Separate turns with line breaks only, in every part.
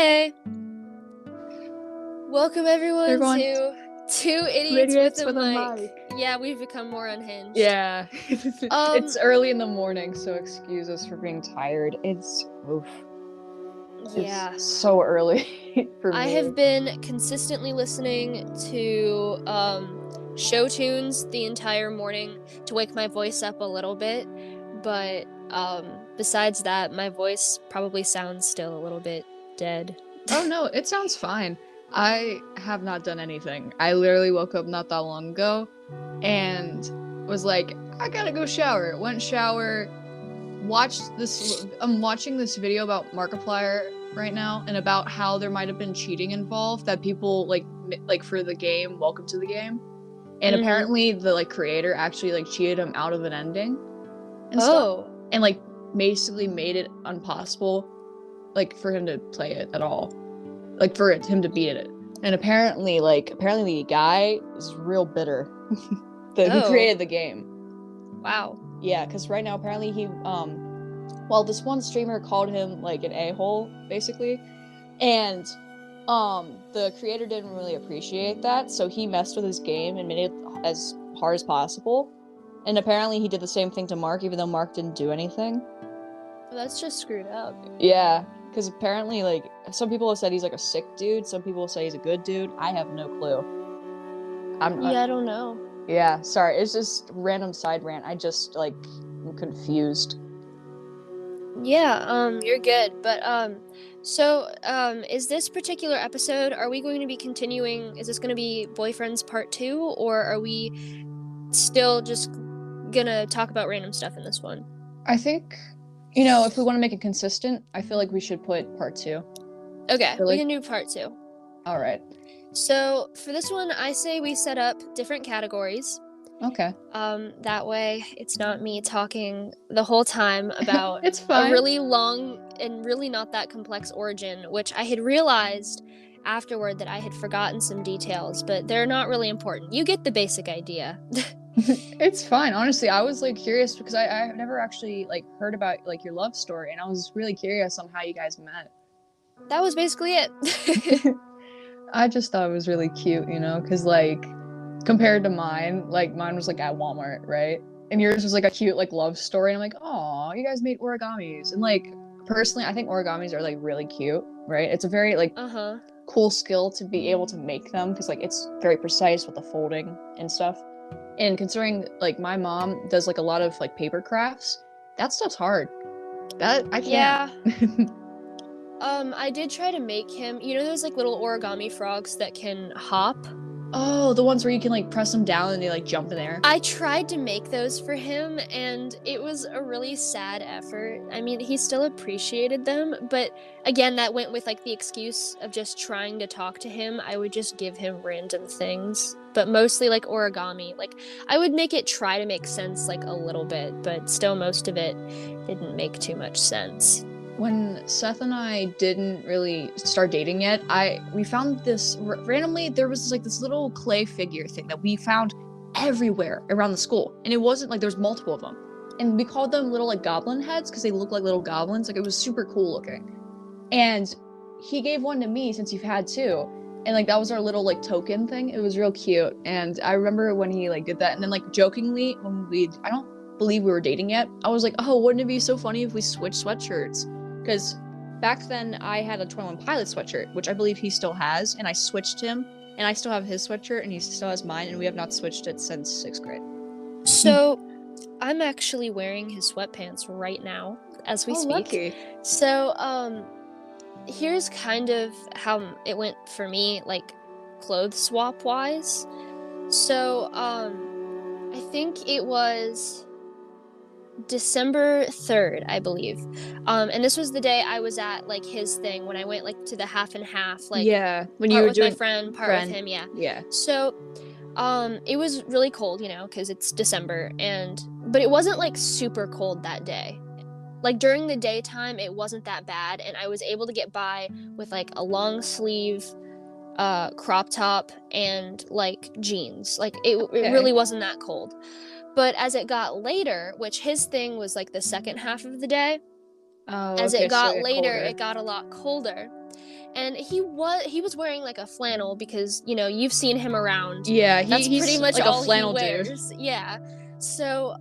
Hey! Welcome everyone to Two Idiots with a Mic. Yeah, we've become more unhinged.
Yeah. It's early in the morning, so excuse us for being tired. It's so early for me.
I have been consistently listening to show tunes the entire morning to wake my voice up a little bit, but besides that, my voice probably sounds still a little bit dead.
Oh no, it sounds fine. I have not done anything. I literally woke up not that long ago and was like, I gotta go shower. Went shower, watched this. I'm watching this video about Markiplier right now and about how there might have been cheating involved, that people like for the game Welcome to the Game, and apparently the creator actually cheated him out of an ending and stuff, and basically made it impossible for him to play it at all, for him to beat it. And apparently the guy is real bitter who created the game.
Wow.
Yeah, because right now apparently he this one streamer called him an a-hole basically, and the creator didn't really appreciate that, so he messed with his game and made it as hard as possible. And apparently he did the same thing to Mark, even though Mark didn't do anything.
Well, that's just screwed up.
Yeah, because apparently some people have said he's a sick dude, some people say he's a good dude. I have no clue.
I don't know.
Yeah, sorry, it's just random side rant. I just I'm confused.
Yeah, you're good. But so is this particular episode, are we going to be continuing, is this going to be Boyfriends Part 2, or are we still just gonna talk about random stuff in this one?
I think, if we want to make it consistent, I feel like we should put Part 2.
Okay, we can do Part 2.
All right.
So for this one, I say we set up different categories.
Okay.
That way it's not me talking the whole time about
it's fine.
A really long and really not that complex origin, which I had realized afterward that I had forgotten some details, but they're not really important. You get the basic idea.
It's fine. Honestly, I was curious because I've never actually heard about your love story, and I was really curious on how you guys met.
That was basically it.
I just thought it was really cute, because compared to mine, mine was at Walmart, right? And yours was a cute love story. And I'm aw, you guys made origamis. And personally, I think origamis are really cute, right? It's a very cool skill to be able to make them, because it's very precise with the folding and stuff. And considering my mom does a lot of paper crafts, that stuff's hard. That I can't.
Yeah. I did try to make him, those little origami frogs that can hop?
Oh, the ones where you can press them down and they jump in there.
I tried to make those for him, and it was a really sad effort. I mean, he still appreciated them, but again, that went with the excuse of just trying to talk to him. I would just give him random things, but mostly origami. I would make it try to make sense a little bit, but still most of it didn't make too much sense.
When Seth and I didn't really start dating yet, we found this randomly. There was this little clay figure thing that we found everywhere around the school, and it wasn't there was multiple of them, and we called them little goblin heads because they look like little goblins. It was super cool looking, and he gave one to me since you've had two, and that was our little token thing. It was real cute, and I remember when he did that, and then jokingly when I don't believe we were dating yet, I was oh, wouldn't it be so funny if we switched sweatshirts? Because back then I had a 21 Pilot sweatshirt, which I believe he still has, and I switched him, and I still have his sweatshirt, and he still has mine, and we have not switched it since 6th grade.
So, I'm actually wearing his sweatpants right now as we speak.
Lucky.
So, here's kind of how it went for me, clothes swap wise. So, I think it was December 3rd, I believe. And this was the day I was at his thing when I went to the half and half,
yeah, when
you
were
with
doing
my friend, part with him,
yeah.
So it was really cold, because it's December, but it wasn't super cold that day. During the daytime it wasn't that bad, and I was able to get by with a long sleeve crop top and jeans. It really wasn't that cold. But as it got later, which his thing was the second half of the day,
Oh,
As it
okay, so
got
it
later,
colder.
it got a lot colder. And he was wearing like a flannel because, you've seen him around.
Yeah,
That's pretty
he's
much
like a
all he
flannel dude.
wears. Yeah. So,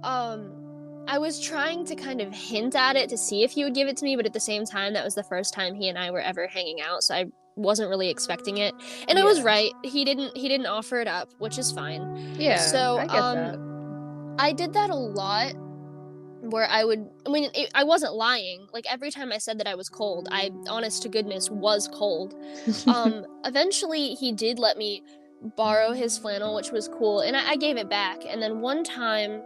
I was trying to kind of hint at it to see if he would give it to me, but at the same time, that was the first time he and I were ever hanging out, so I wasn't really expecting it. And I was
Yeah.
right. He didn't offer it up, which is fine.
Yeah,
So,
I get that.
I did that a lot where I wasn't lying. Like every time I said that I was cold, I honest to goodness was cold. Eventually he did let me borrow his flannel, which was cool, and I gave it back. And then one time,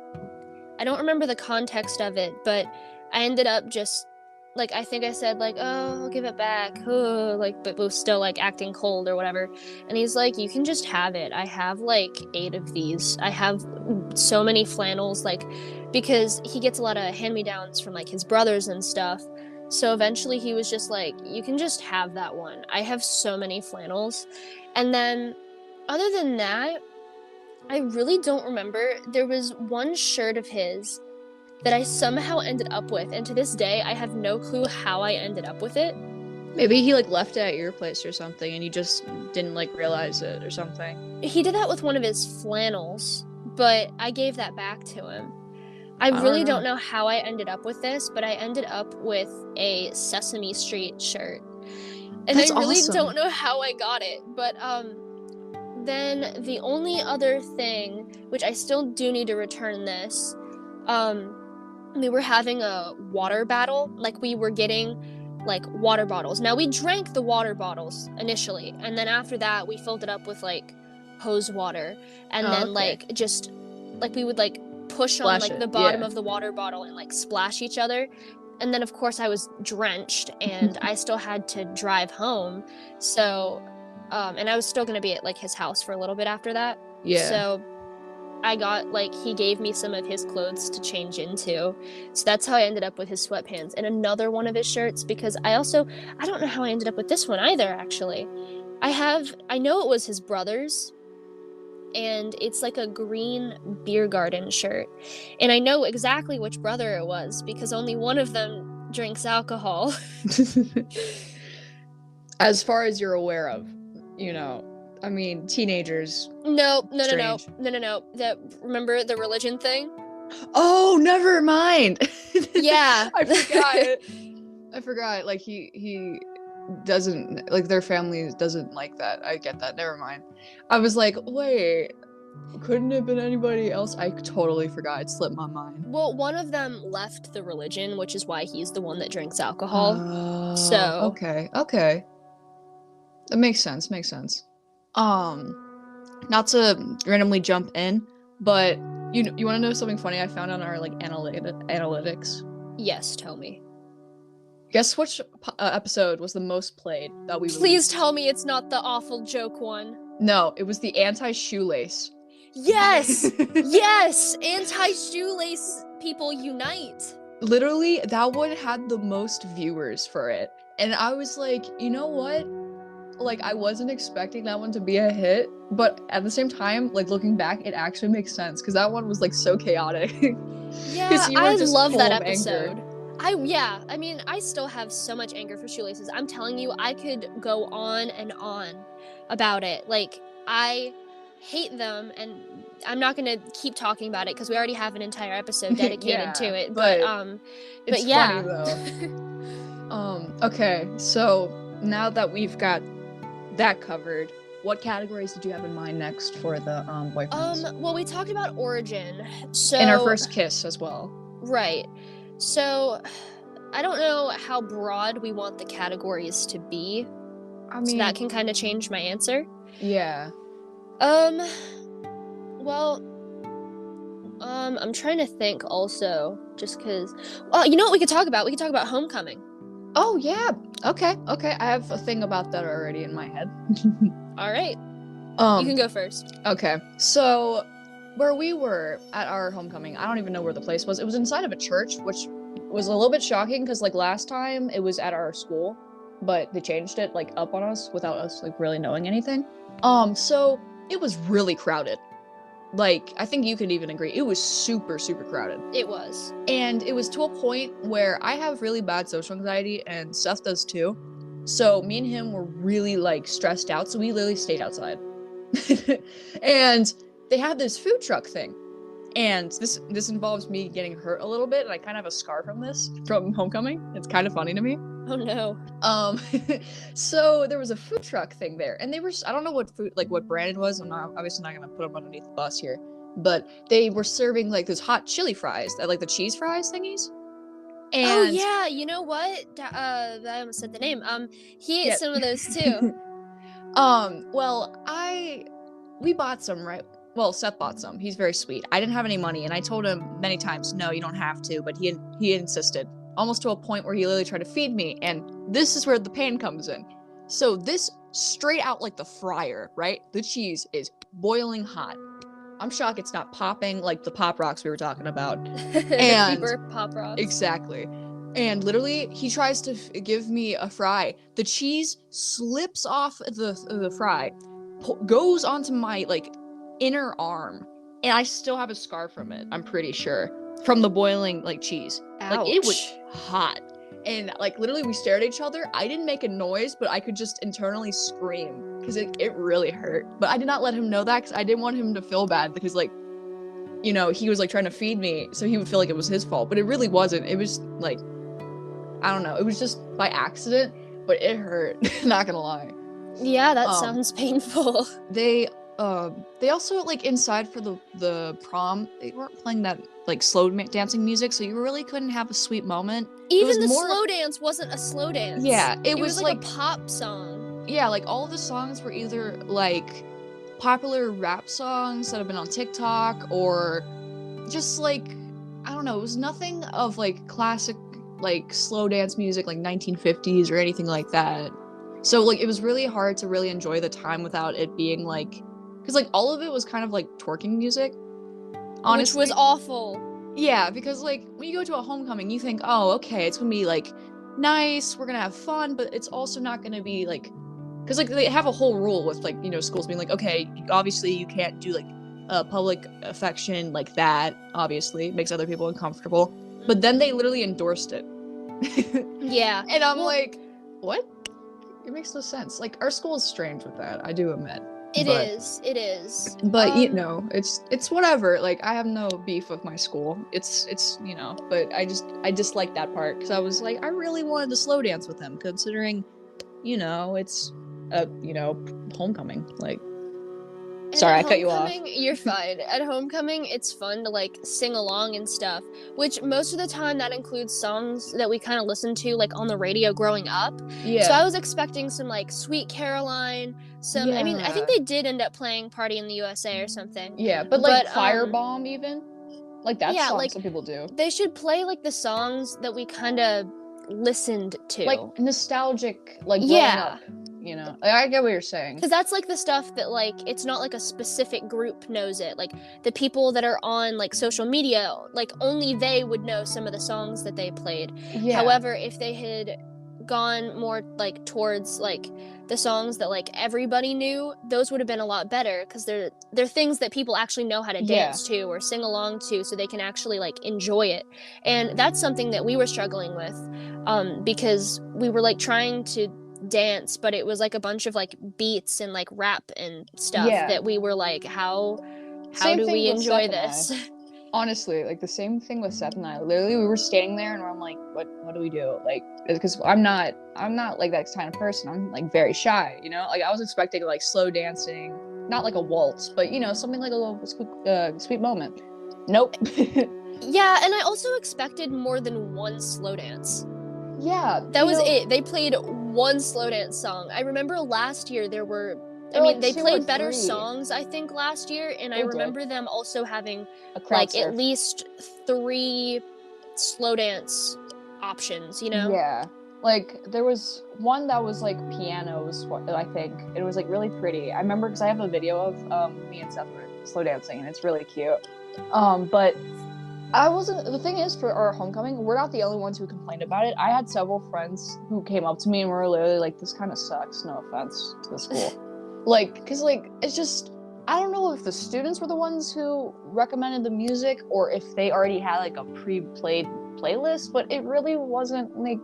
I don't remember the context of it, but I ended up just like I think I said like, "Oh, I'll give it back," like, but was still like acting cold or whatever. And he's like, "You can just have it. I have like 8 of these. I have so many flannels, like, because he gets a lot of hand me downs from like his brothers and stuff." So eventually he was just like, "You can just have that one. I have so many flannels." And then, other than that, I really don't remember. There was one shirt of his that I somehow ended up with, and to this day, I have no clue how I ended up with it.
Maybe he like left it at your place or something and you just didn't like realize it or something.
He did that with one of his flannels, but I gave that back to him. I
I don't
really
know.
don't know how I ended up with this, but I ended up with a Sesame Street shirt. And I
That's
really
awesome.
don't know how I got it, but then the only other thing, which I still do need to return this, um we were having a water battle. Like, we were getting like water bottles. Now, we drank the water bottles initially, and then after that we filled it up with like hose water, and
Oh,
then
okay.
like just like we would like push on
Splash
like
it.
the bottom
Yeah.
of the water bottle and like splash each other. And then of course I was drenched and I still had to drive home. So and I was still going to be at like his house for a little bit after that.
Yeah.
So I got like he gave me some of his clothes to change into. So that's how I ended up with his sweatpants and another one of his shirts, because I don't know how I ended up with this one either, actually. I know it was his brother's, and it's like a green beer garden shirt. And I know exactly which brother it was because only one of them drinks alcohol.
As far as you're aware of, you know, I mean, teenagers,
No, no, no, no,
strange.
no, no, no. Remember the religion thing?
Oh, never mind.
Yeah.
I forgot. I forgot. Like he doesn't like their family doesn't like that. I get that. Never mind. I was like, wait, couldn't it have been anybody else? I totally forgot. It slipped my mind.
Well, one of them left the religion, which is why he's the one that drinks alcohol.
Oh,
So,
okay, okay. That makes sense. Makes sense. Not to randomly jump in, but you want to know something funny I found on our like analytics?
yes, tell me.
Guess which episode was the most played that we
Please
released?
tell me it's not the awful joke one.
No, it was the anti-shoelace.
Yes! Yes! Anti-shoelace people unite.
Literally, that one had the most viewers for it. And I was like, you know what? Like, I wasn't expecting that one to be a hit, but at the same time, like, looking back, it actually makes sense, because that one was, like, so chaotic.
Yeah,
Because you were
I
just
love
full
that
of anger.
episode. I mean, I still have so much anger for shoelaces. I'm telling you, I could go on and on about it. Like, I hate them, and I'm not gonna keep talking about it because we already have an entire episode dedicated to
Yeah,
it.
but
But
it's funny,
yeah.
though. Okay, so now that we've got that covered, what categories did you have in mind next for the boyfriends?
Well, we talked about origin,
And our
so
first kiss as well.
right. So I don't know how broad we want the categories to be,
I
so that
mean,
can kind of change my answer.
yeah.
Um, well, I'm trying to think also, just because. Well, you know what we could talk about? We could talk about homecoming.
Oh yeah. Okay. Okay. I have a thing about that already in my head.
All right, you can
um.
go first.
Okay. So where we were at our homecoming, I don't even know where the place was. It was inside of a church, which was a little bit shocking because like last time it was at our school, but they changed it like up on us without us like really knowing anything. So it was really crowded. like, I think you could even agree, it was super, super crowded.
It was.
And it was to a point where I have really bad social anxiety, and Seth does too. So me and him were really, like, stressed out, so we literally stayed outside. And they had this food truck thing. And this involves me getting hurt a little bit, and I kind of have a scar from this, from homecoming. It's kind of funny to me.
Oh no.
So there was a food truck thing there, and they were, I don't know what food, like what brand it was. I'm not obviously not gonna put them underneath the bus here, but they were serving like those hot chili fries, that like the cheese fries thingies.
Oh
And
yeah, you know what? I almost said the name. He ate
yeah.
some of those too.
Well, we bought some, right? Well, Seth bought some. He's very sweet. I didn't have any money, and I told him many times, no, you don't have to, but he insisted, almost to a point where he literally tried to feed me, and this is where the pain comes in. So this straight out like the fryer, right? The cheese is boiling hot. I'm shocked it's not popping like the Pop Rocks we were talking about.
The Keeper Pop Rocks.
Exactly. And literally, he tries to give me a fry. The cheese slips off the fry, goes onto my, like, inner arm, and I still have a scar from it, I'm pretty sure, from the boiling, like, cheese.
Ouch.
Like, it was hot. And, like, literally, we stared at each other. I didn't make a noise, but I could just internally scream, because it really hurt. But I did not let him know that, because I didn't want him to feel bad, because, like, you know, he was, like, trying to feed me, so he would feel like it was his fault. But it really wasn't. It was, like, I don't know. It was just by accident, but it hurt. Not gonna lie.
Yeah, that sounds painful.
They also, like, inside for the prom, they weren't playing that, like, slow dancing music, so you really couldn't have a sweet moment.
Even the slow dance wasn't a slow dance.
Yeah, it
was
like
a pop song.
Yeah, like, all the songs were either, like, popular rap songs that have been on TikTok, or just, like, I don't know, it was nothing of, like, classic, like, slow dance music, like 1950s or anything like that. So, like, it was really hard to really enjoy the time without it being, like, because, like, all of it was kind of, like, twerking music, honestly.
Which was awful.
Yeah, because, like, when you go to a homecoming, you think, oh, okay, it's gonna be, like, nice, we're gonna have fun, but it's also not gonna be, like, because, like, they have a whole rule with, like, you know, schools being like, okay, obviously you can't do, like, public affection like that, obviously, it makes other people uncomfortable. But then they literally endorsed it.
Yeah.
And I'm like, what? It makes no sense. Like, our school is strange with that, I do admit.
It is.
But, you know, it's whatever. Like, I have no beef with my school. It's you know, but I dislike that part, because I was like, I really wanted to slow dance with him, considering, you know, it's, you know, homecoming. Like, sorry, I cut you off.
You're fine. At homecoming, it's fun to, like, sing along and stuff, which most of the time that includes songs that we kind of listened to, like, on the radio growing up.
Yeah.
So I was expecting some, like, Sweet Caroline, some, I mean, I think they did end up playing Party in the USA or something.
Yeah, but, like, Firebomb even? Like, that's songs like, some people do.
They should play, like, the songs that we kind of listened to.
Like, nostalgic, like, growing up. You know, I get what you're saying.
Because that's, like, the stuff that, like, it's not, like, a specific group knows it. Like, the people that are on, like, social media, like, only they would know some of the songs that they played. Yeah. However, if they had gone more, like, towards, like, the songs that, like, everybody knew, those would have been a lot better, because they're things that people actually know how to dance to or sing along to, so they can actually, like, enjoy it. And that's something that we were struggling with, because we were, like, trying to dance, but it was, like, a bunch of, like, beats and, like, rap and stuff that we were like, how do we enjoy this?
Honestly, like, the same thing with Seth and I. Literally, we were standing there and I'm like, what do we do? Like, because I'm not like that kind of person. I'm, like, very shy, you know? Like, I was expecting, like, slow dancing, not like a waltz, but, you know, something like a little sweet moment. Nope.
Yeah, and I also expected more than one slow dance.
Yeah.
That was it. They played one slow dance song. I remember last year they played better songs, I think, last year, and I remember them also having, like, at least 3 slow dance options, you know?
Yeah. Like, there was one that was, like, pianos, I think. It was, like, really pretty. I remember, because I have a video of me and Seth were slow dancing, and it's really cute. But the thing is, for our homecoming, we're not the only ones who complained about it. I had several friends who came up to me and were literally like, this kind of sucks, no offense to the school. Like, because, like, it's just, I don't know if the students were the ones who recommended the music or if they already had like a pre-played playlist, but it really wasn't like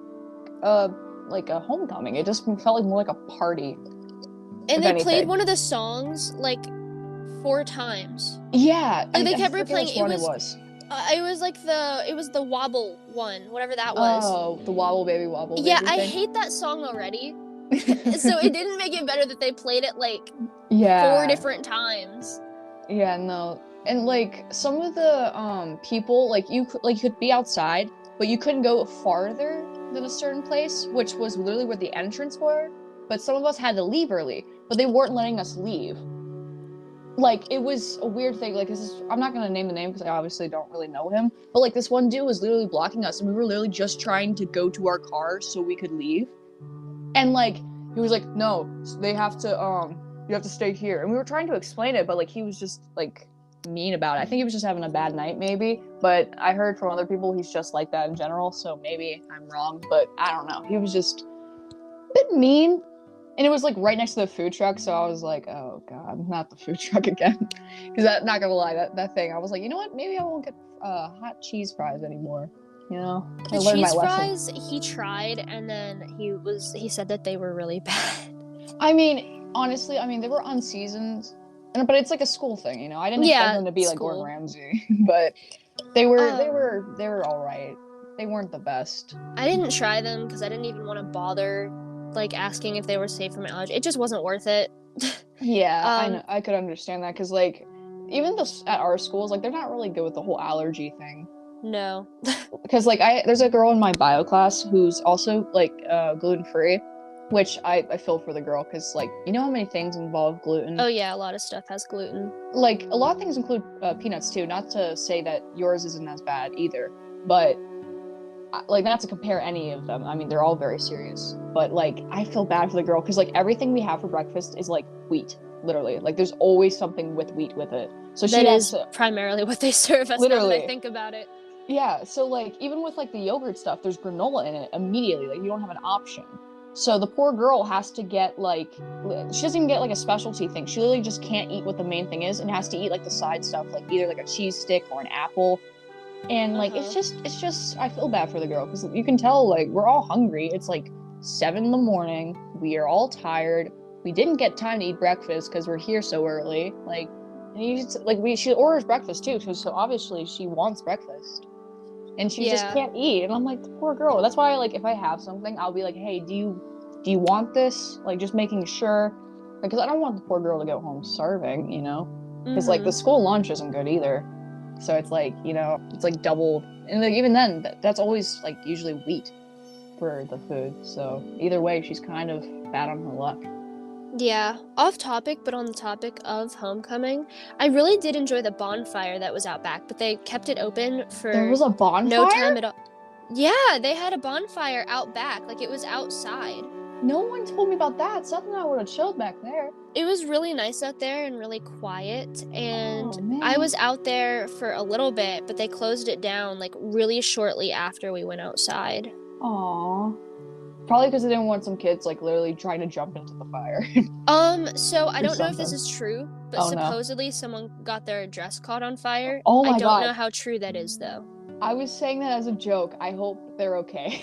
a homecoming. It just felt like more like a party,
And
if
they played
anything.
one of the songs like 4 times.
Yeah,
Like they
I
kept
forget
replaying.
which one it was.
It was the Wobble one, whatever that was.
Oh, the Wobble Baby Wobble
Yeah,
Baby
I
thing.
hate that song already. So it didn't make it better that they played it like 4 different times.
Yeah, no. And like some of the people like you could be outside, but you couldn't go farther than a certain place, which was literally where the entrance were. But some of us had to leave early, but they weren't letting us leave. Like it was a weird thing. Like I'm not gonna name the name because I obviously don't really know him. But like this one dude was literally blocking us, and we were literally just trying to go to our car so we could leave. And like he was like, no, they have to you have to stay here. And we were trying to explain it, but like he was just like mean about it. I think he was just having a bad night maybe, but I heard from other people he's just like that in general, so maybe I'm wrong, but I don't know. He was just a bit mean. And it was like right next to the food truck, so I was like, oh god, not the food truck again. Because not gonna lie, that thing, I was like, you know what, maybe I won't get hot cheese fries anymore. You know, I
The
learned my
cheese
lesson.
fries, he tried, and then he said that they were really bad.
I mean, honestly, I mean they were unseasoned, but it's like a school thing, you know. I didn't expect
Yeah,
them to be like Gordon
school.
Ramsay, but they were
Um,
all right. They weren't the best.
I didn't try them because I didn't even want to bother, like asking if they were safe for my allergy. It just wasn't worth it.
Yeah, I
um,
know. I could understand that because like even this at our schools, like they're not really good with the whole allergy thing.
no.
Because like there's a girl in my bio class who's also like gluten free, which I feel for the girl because like you know how many things involve gluten.
Oh yeah, a lot of stuff has gluten.
Like a lot of things include peanuts too. Not to say that yours isn't as bad either, but like not to compare any of them. I mean, they're all very serious. But like I feel bad for the girl because like everything we have for breakfast is like wheat, literally. Like there's always something with wheat with it. So she
That
has
is
to
primarily what they serve us now that I
literally.
think about it.
Yeah, so like even with like the yogurt stuff, there's granola in it immediately. Like you don't have an option. So the poor girl has to get like she doesn't even get like a specialty thing. She literally just can't eat what the main thing is and has to eat like the side stuff, like either like a cheese stick or an apple. And like
Uh-huh.
it's just I feel bad for the girl because you can tell like we're all hungry. It's like 7 in the morning. We are all tired. We didn't get time to eat breakfast because we're here so early. Like and she orders breakfast too, so obviously she wants breakfast and she just
Yeah.
can't eat. And I'm like, the poor girl. That's why, like, if I have something, I'll be like, hey, do you want this? Like, just making sure, because I don't want the poor girl to go home starving, you know? Because like the
Mm-hmm.
school lunch isn't good either, so it's like you know, it's like doubled, and like even then, that's always like usually wheat for the food. So either way, she's kind of bad on her luck.
Yeah, off topic, but on the topic of homecoming, I really did enjoy the bonfire that was out back, but they kept it open
There
for
was a
no time at
bonfire?
all. Yeah, they had a bonfire out back, like it was outside.
No one told me about that. Something I would have chilled back there.
It was really nice out there and really quiet, and
Oh
I
man.
was out there for a little bit, but they closed it down like really shortly after we went outside.
Aw. Probably because they didn't want some kids like literally trying to jump into the fire
So I
or
don't know if this
something.
is true, but
Oh no.
supposedly someone got their dress caught on fire.
Oh
I
my
don't
god.
know how true that is though.
I was saying that as a joke. I hope they're okay.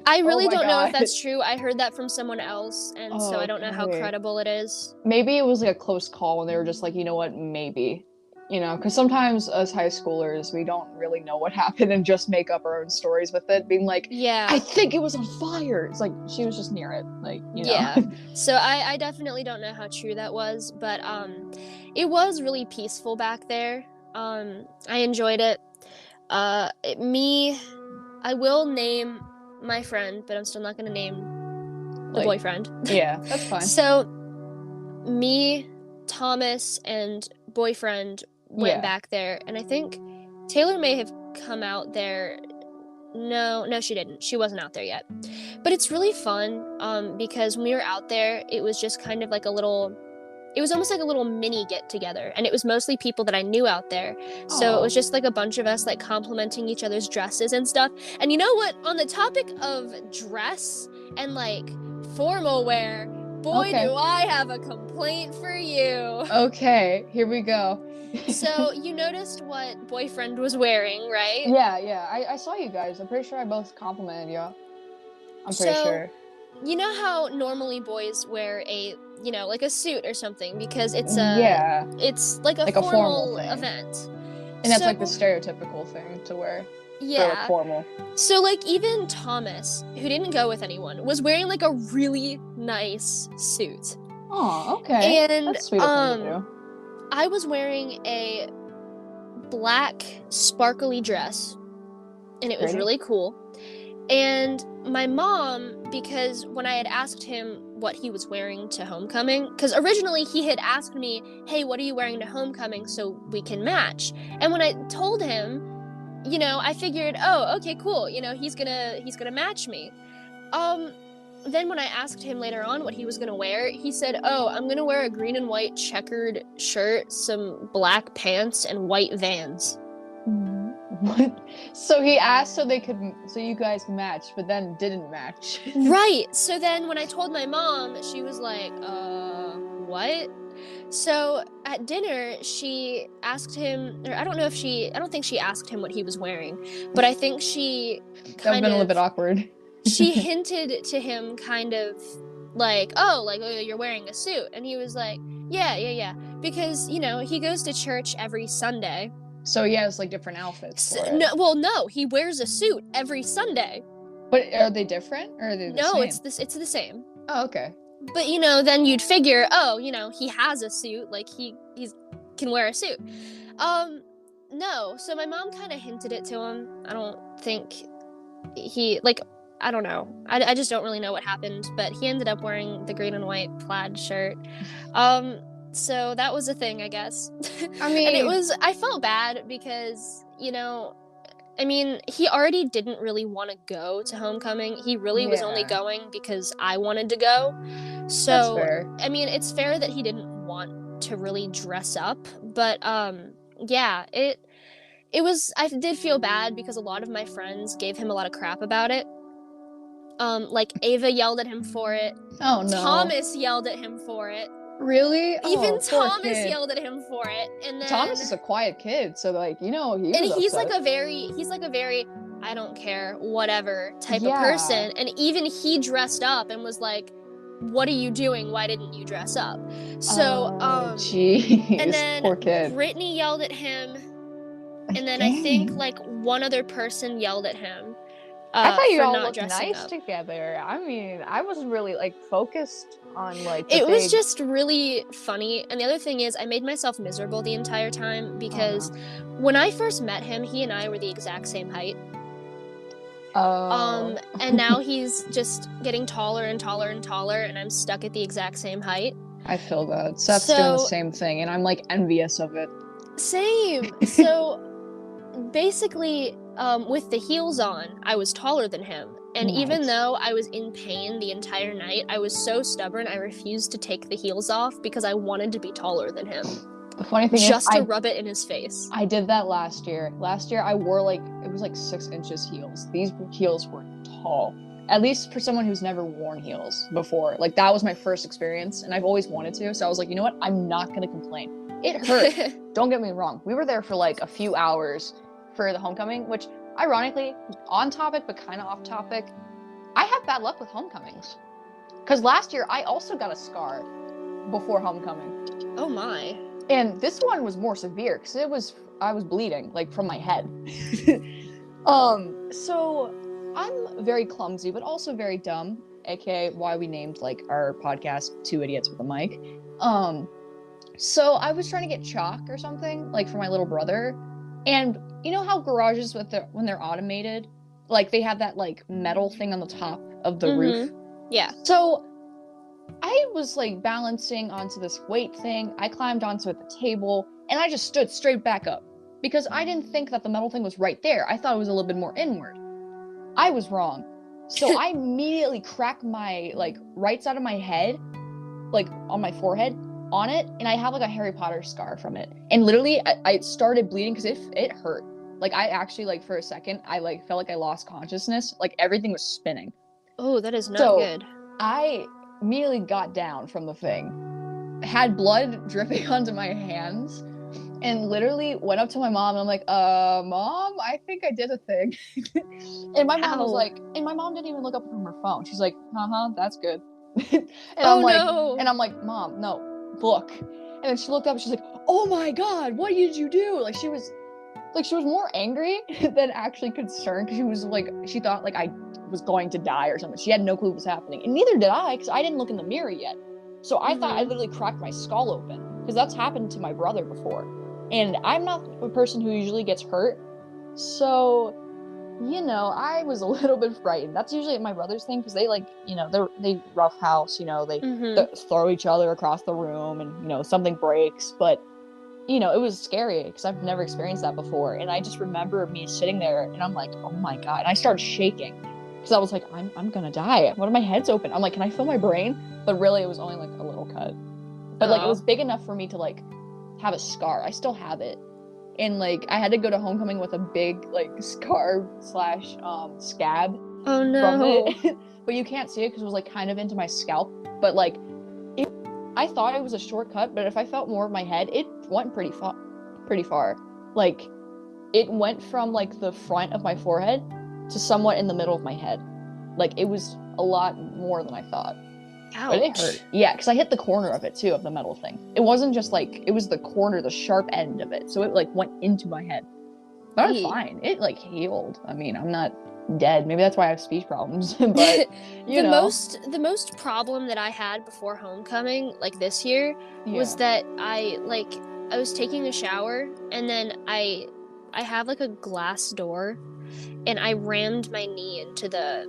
I
Oh
really
my
don't know if
god.
that's true. I heard that from someone else, and so I don't know how
Okay.
credible it is.
Maybe it was like a close call and they were just like, you know what, maybe. You know, because sometimes as high schoolers, we don't really know what happened and just make up our own stories with it, being like, I
Yeah,
think it was on fire. It's like she was just near it, like, you know.
yeah. So I definitely don't know how true that was, but it was really peaceful back there. I enjoyed it. Me, I will name my friend, but I'm still not gonna name the
Like,
boyfriend.
yeah, that's fine.
So me, Thomas, and boyfriend went
Yeah.
back there, and I think Taylor may have come out there. No, she didn't. She wasn't out there yet. But it's really fun because when we were out there, it was just kind of like a little. It was almost like a little mini get together, and it was mostly people that I knew out there. So it
Oh.
was just like a bunch of us like complimenting each other's dresses and stuff. And you know what? On the topic of dress and like formal wear, boy,
Okay.
do I have a complaint for you.
Okay, here we go.
So, you noticed what boyfriend was wearing, right?
Yeah. I saw you guys. I'm pretty sure I both complimented you. I'm pretty
So,
sure.
you know how normally boys wear a, like a suit or something because
Yeah,
it's like a
like a formal
formal
thing.
event.
And that's
So,
like the stereotypical thing to wear for like
yeah.
formal.
So, like, even Thomas, who didn't go with anyone, was wearing like a really nice suit.
Oh, okay.
And
That's sweet of him to do.
I was wearing a black sparkly dress, and it was
Pretty.
really cool. And my mom, because when I had asked him what he was wearing to homecoming, because originally he had asked me, hey, what are you wearing to homecoming so we can match? And when I told him, I figured, oh, okay, cool, he's gonna match me. Then when I asked him later on what he was gonna wear, he said, oh, I'm gonna wear a green and white checkered shirt, some black pants, and white Vans.
What? So he asked so you guys could match, but then didn't match.
Right. So then when I told my mom, she was like, what? So at dinner, she asked him, or I don't think she asked him what he was wearing, but I think she
That would have
kind
been a little bit
of,
awkward.
she hinted to him kind of like, oh, you're wearing a suit. And he was like, yeah. Because, he goes to church every Sunday.
So he has like different outfits for it.
No, he wears a suit every Sunday.
But are they different or are they the
No,
same?
it's the same.
Oh, okay.
But then you'd figure, oh, he has a suit, like he can wear a suit. No. So my mom kind of hinted it to him. I don't think I don't know. I just don't really know what happened, but he ended up wearing the green and white plaid shirt. So that was a thing, I guess.
I mean,
I felt bad because, he already didn't really want to go to homecoming. He really was only going because I wanted to go. So,
that's fair.
it's fair that he didn't want to really dress up, but yeah, I did feel bad because a lot of my friends gave him a lot of crap about it. Like Ava yelled at him for it.
Oh no.
Thomas yelled at him for it.
Really?
Even
oh, poor
Thomas
kid.
yelled at him for it. And then
Thomas is a quiet kid, so like, he was
he's
upset.
he's like a very I don't care, whatever type of
Yeah.
person. And even he dressed up and was like, what are you doing? Why didn't you dress up? So,
jeez,
and then
poor kid.
Brittany yelled at him. And then I
Dang.
think like one other person yelled at him.
I thought you
for
all
not
looked
dressing
nice
up.
together. I mean, I wasn't really like focused on like
It was just really funny. And the other thing is I made myself miserable the entire time because when I first met him, he and I were the exact same height. And now he's just getting taller and taller and taller, and I'm stuck at the exact same height.
I feel that. Seth's doing the same thing, and I'm like envious of it.
Same. So basically, with the heels on, I was taller than him. And even though I was in pain the entire night, I was so stubborn, I refused to take the heels off because I wanted to be taller than him.
The funny thing
just to rub it in his face.
I did that last year. Last year I wore like, it was like 6 inches heels. These heels were tall. At least for someone who's never worn heels before. Like that was my first experience and I've always wanted to. So I was like, you know what? I'm not going to complain. It hurt. Don't get me wrong. We were there for like a few hours for the homecoming, which ironically, on topic, but kind of off topic. I have bad luck with homecomings. Because last year I also got a scar before homecoming.
Oh my.
And this one was more severe because I was bleeding like from my head. So I'm very clumsy, but also very dumb, aka why we named like our podcast Two Idiots with a Mic. So I was trying to get chalk or something like for my little brother, and you know how garages when they're automated, like they have that like metal thing on the top of the roof.
Yeah.
So I was like balancing onto this weight thing. I climbed onto the table and I just stood straight back up because I didn't think that the metal thing was right there. I thought it was a little bit more inward. I was wrong. So I immediately cracked my like right side of my head, like on my forehead on it. And I have like a Harry Potter scar from it. And literally I started bleeding because it hurt. Like I actually like for a second, I felt like I lost consciousness. Like everything was spinning.
Oh, that is not good.
immediately got down from the thing, had blood dripping onto my hands, and literally went up to my mom and I'm like, Mom, I think I did a thing. And my mom was
Ow.
like, and my mom didn't even look up from her phone. She's like, that's good. and
Oh
I'm like,
no.
Mom, no, look. And then she looked up and she's like, oh my God, what did you do? Like she was more angry than actually concerned because she was like, she thought like I was going to die or something. She had no clue what was happening. And neither did I, because I didn't look in the mirror yet. So I thought I literally cracked my skull open because that's happened to my brother before. And I'm not a person who usually gets hurt. So, I was a little bit frightened. That's usually my brother's thing because they like, they roughhouse, they throw each other across the room and, something breaks. But, it was scary because I've never experienced that before. And I just remember me sitting there and I'm like, oh my God. And I started shaking because I was like, I'm going to die. One of my head's open. I'm like, can I feel my brain? But really, it was only like a little cut. But like, it was big enough for me to like have a scar. I still have it. And like I had to go to homecoming with a big like scar slash scab
Oh
from
no.
it. But you can't see it because it was like kind of into my scalp. But like I thought it was a shortcut, but if I felt more of my head, it went pretty far. Like it went from like the front of my forehead to somewhat in the middle of my head. Like it was a lot more than I thought. But it
Ouch.
hurt. Yeah, because I hit the corner of it too, of the metal thing. It wasn't just like, it was the corner, the sharp end of it. So it like went into my head. But I'm fine. It like healed. I mean, I'm not dead. Maybe that's why I have speech problems. But,
The most problem that I had before homecoming, like this year, was that I was taking a shower and then I have like a glass door and I rammed my knee into the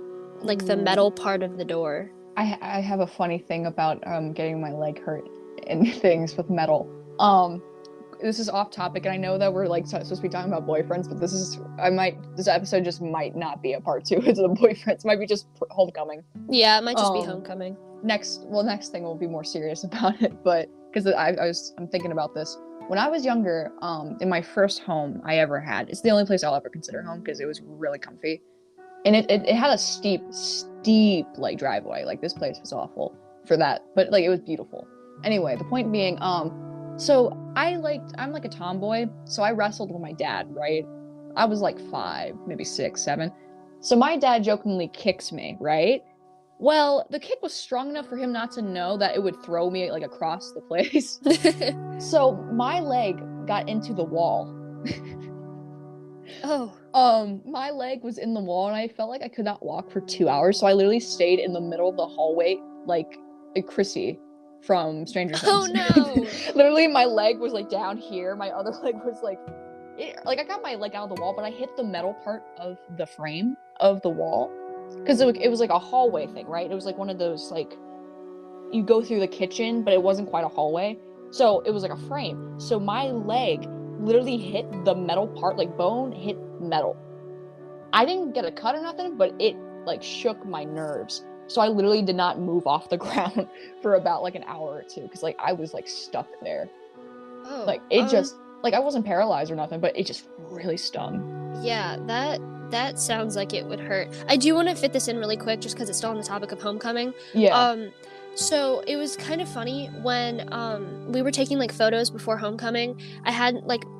metal part of the door.
I have a funny thing about getting my leg hurt and things with metal. This is off topic, and I know that we're like supposed to be talking about boyfriends, but this episode just might not be a part 2 into the boyfriends. It might be just homecoming.
Yeah, it might just be homecoming.
Next thing we'll be more serious about it, but because I'm thinking about this. When I was younger, in my first home I ever had, it's the only place I'll ever consider home because it was really comfy. And it had a steep like driveway. Like this place was awful for that, but like it was beautiful. Anyway, the point being, so I'm like a tomboy, so I wrestled with my dad, right? I was like 5, maybe 6, 7. So my dad jokingly kicks me, right? Well, the kick was strong enough for him not to know that it would throw me like across the place. So my leg got into the wall.
Oh.
My leg was in the wall and I felt like I could not walk for 2 hours. So I literally stayed in the middle of the hallway like a Chrissy from Stranger Things.
Oh no.
Literally my leg was like down here. My other leg was like I got my leg out of the wall, but I hit the metal part of the frame of the wall. Because it was like a hallway thing, right? It was like one of those like you go through the kitchen, but it wasn't quite a hallway. So it was like a frame. So my leg literally hit the metal part, like bone hit metal. I didn't get a cut or nothing, but it like shook my nerves. So I literally did not move off the ground for about like an hour or two because like I was like stuck there.
Oh.
Like it just like I wasn't paralyzed or nothing, but it just really stung.
Yeah, that sounds like it would hurt. I do want to fit this in really quick just because it's still on the topic of homecoming.
Yeah.
So it was kind of funny when we were taking like photos before homecoming. I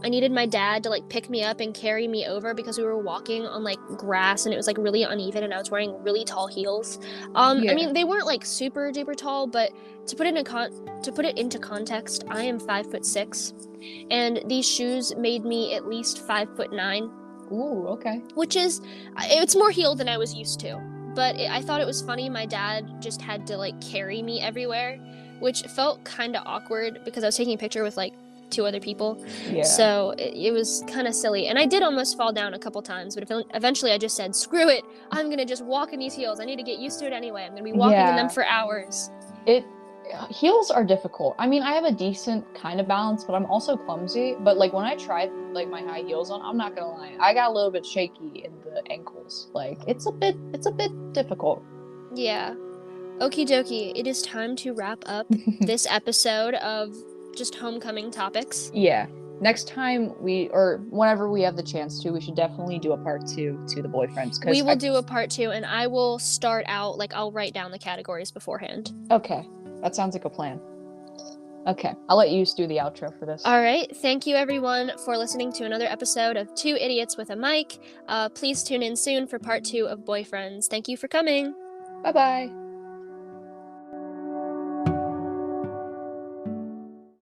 needed my dad to like pick me up and carry me over because we were walking on like grass and it was like really uneven and I was wearing really tall heels. I mean they weren't like super duper tall, but to put it into context, I am 5'6", and these shoes made me at least 5'9".
Ooh, okay.
Which is, it's more heel than I was used to. But I thought it was funny. My dad just had to like carry me everywhere, which felt kind of awkward because I was taking a picture with like 2 other people.
Yeah.
So it was kind of silly. And I did almost fall down a couple times, but eventually I just said, screw it. I'm going to just walk in these heels. I need to get used to it anyway. I'm going to be walking in them for hours.
Heels are difficult. I mean, I have a decent kind of balance, but I'm also clumsy. But like when I tried like my high heels on, I'm not gonna lie, I got a little bit shaky in the ankles. Like it's a bit difficult.
Yeah. Okie dokie. It is time to wrap up this episode of just homecoming topics.
Yeah. next time or whenever we have the chance to, we should definitely do a part 2 to the boyfriends.
We will do a part 2, and I will start out, like, I'll write down the categories beforehand.
Okay, that sounds like a plan. Okay, I'll let you do the outro for this.
All right. Thank you, everyone, for listening to another episode of Two Idiots with a Mic. Please tune in soon for part 2 of Boyfriends. Thank you for coming.
Bye-bye.